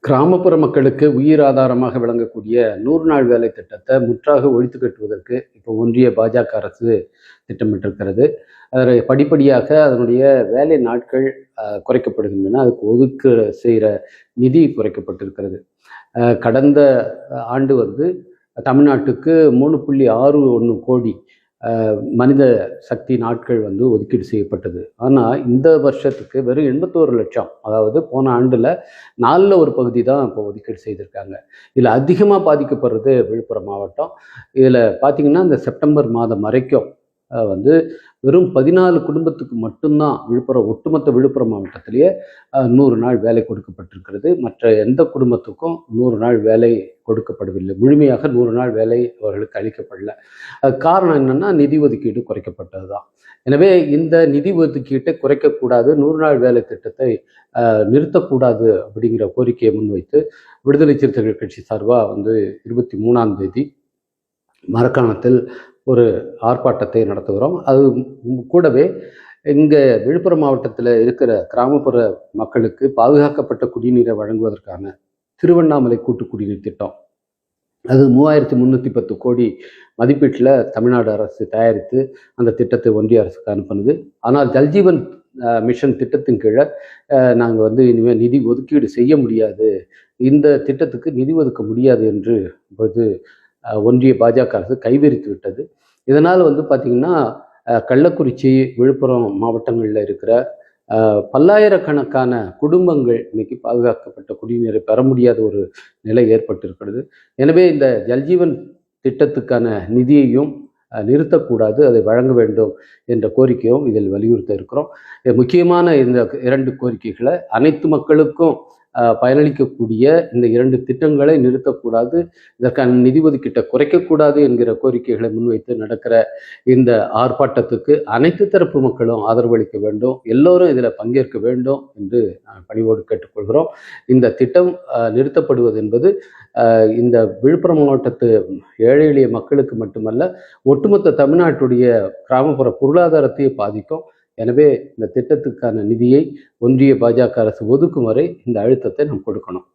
கிராமப்புற மக்களுக்கு உயிர் ஆதாரமாக விளங்கக்கூடிய 100 நாள் வேலை திட்டத்தை முற்றாக ஒழித்து கட்டுவதற்கு இப்போ ஒன்றிய பாஜக அரசு திட்டமிட்டிருக்கிறது. அதில் படிப்படியாக அதனுடைய வேலை நாட்கள் குறைக்கப்படுகின்றன. அதுக்கு ஒதுக்க செய்கிற நிதி குறைக்கப்பட்டிருக்கிறது. கடந்த ஆண்டு தமிழ்நாட்டுக்கு 3.61 கோடி மனித சக்தி நாட்கள் ஒதுக்கீடு செய்யப்பட்டது. ஆனால் இந்த வருஷத்துக்கு வெறும் 81 லட்சம், அதாவது போன ஆண்டில் 4ல் ஒரு பகுதி தான் இப்போ ஒதுக்கீடு செய்திருக்காங்க. இதில் அதிகமாக பாதிக்கப்படுறது விழுப்புரம் மாவட்டம். இதில் பார்த்திங்கன்னா இந்த செப்டம்பர் மாதம் வரைக்கும் வெறும் 14 குடும்பத்துக்கு மட்டும்தான் ஒட்டுமொத்த விழுப்புரம் மாவட்டத்திலேயே 100 நாள் வேலை கொடுக்கப்பட்டிருக்கிறது. மற்ற எந்த குடும்பத்துக்கும் 100 நாள் வேலை கொடுக்கப்படவில்லை. முழுமையாக 100 நாள் வேலை அவர்களுக்கு அளிக்கப்படல. காரணம் என்னன்னா, நிதி ஒதுக்கீடு குறைக்கப்பட்டது தான். எனவே இந்த நிதி ஒதுக்கீட்டை குறைக்கக்கூடாது, 100 நாள் வேலை திட்டத்தை நிறுத்தக்கூடாது அப்படிங்கிற கோரிக்கையை முன்வைத்து விடுதலை சிறுத்தைகள் கட்சி சார்பாக 23ஆம் தேதி மரக்காணத்தில் ஒரு ஆர்ப்பாட்டத்தை நடத்துகிறோம். அது கூடவே இங்கே விழுப்புரம் மாவட்டத்தில் இருக்கிற கிராமப்புற மக்களுக்கு பாதுகாக்கப்பட்ட குடிநீரை வழங்குவதற்கான திருவண்ணாமலை கூட்டு குடிநீர் திட்டம், அது 3310 கோடி மதிப்பீட்டில் தமிழ்நாடு அரசு தயாரித்து அந்த திட்டத்தை ஒன்றிய அரசுக்கு அனுப்பினது. ஆனால் ஜல்ஜீவன் மிஷன் திட்டத்தின் கீழே நாங்கள் இனிமேல் நிதி ஒதுக்கீடு செய்ய முடியாது, இந்த திட்டத்துக்கு நிதி ஒதுக்க முடியாது என்று இப்பொழுது ஒன்றிய பாஜக அரசு கைவிரித்து விட்டது. இதனால் பார்த்திங்கன்னா கள்ளக்குறிச்சி, விழுப்புரம் மாவட்டங்களில் இருக்கிற பல்லாயிரக்கணக்கான குடும்பங்கள் இன்னைக்கு பாதுகாக்கப்பட்ட குடிநீரை பெற முடியாத ஒரு நிலை ஏற்பட்டிருக்கிறது. எனவே இந்த ஜல்ஜீவன் திட்டத்துக்கான நிதியையும் நிறுத்தக்கூடாது, அதை வழங்க வேண்டும் என்ற கோரிக்கையும் இதில் வலியுறுத்த இருக்கிறோம். முக்கியமான இந்த 2 கோரிக்கைகளை அனைத்து மக்களுக்கும் பயனளிக்கக்கூடிய இந்த 2 திட்டங்களை நிறுத்தக்கூடாது, இதற்கான நிதி ஒதுக்கீட்டை குறைக்கக்கூடாது என்கிற கோரிக்கைகளை முன்வைத்து நடக்கிற இந்த ஆர்ப்பாட்டத்துக்கு அனைத்து தரப்பு மக்களும் ஆதரவளிக்க வேண்டும், எல்லோரும் இதில் பங்கேற்க வேண்டும் என்று பணிவோடு கேட்டுக்கொள்கிறோம். இந்த திட்டம் நிறுத்தப்படுவது என்பது இந்த விழுப்புரம் மாவட்டத்து ஏழை எளிய மக்களுக்கு மட்டுமல்ல, ஒட்டுமொத்த தமிழ்நாட்டுடைய கிராமப்புற பொருளாதாரத்தையே பாதிக்கும். எனவே இந்த திட்டத்துக்கான நிதியை ஒன்றிய பாஜக அரசு ஒதுக்கும் வரை இந்த அழுத்தத்தை நாம் கொடுக்கணும்.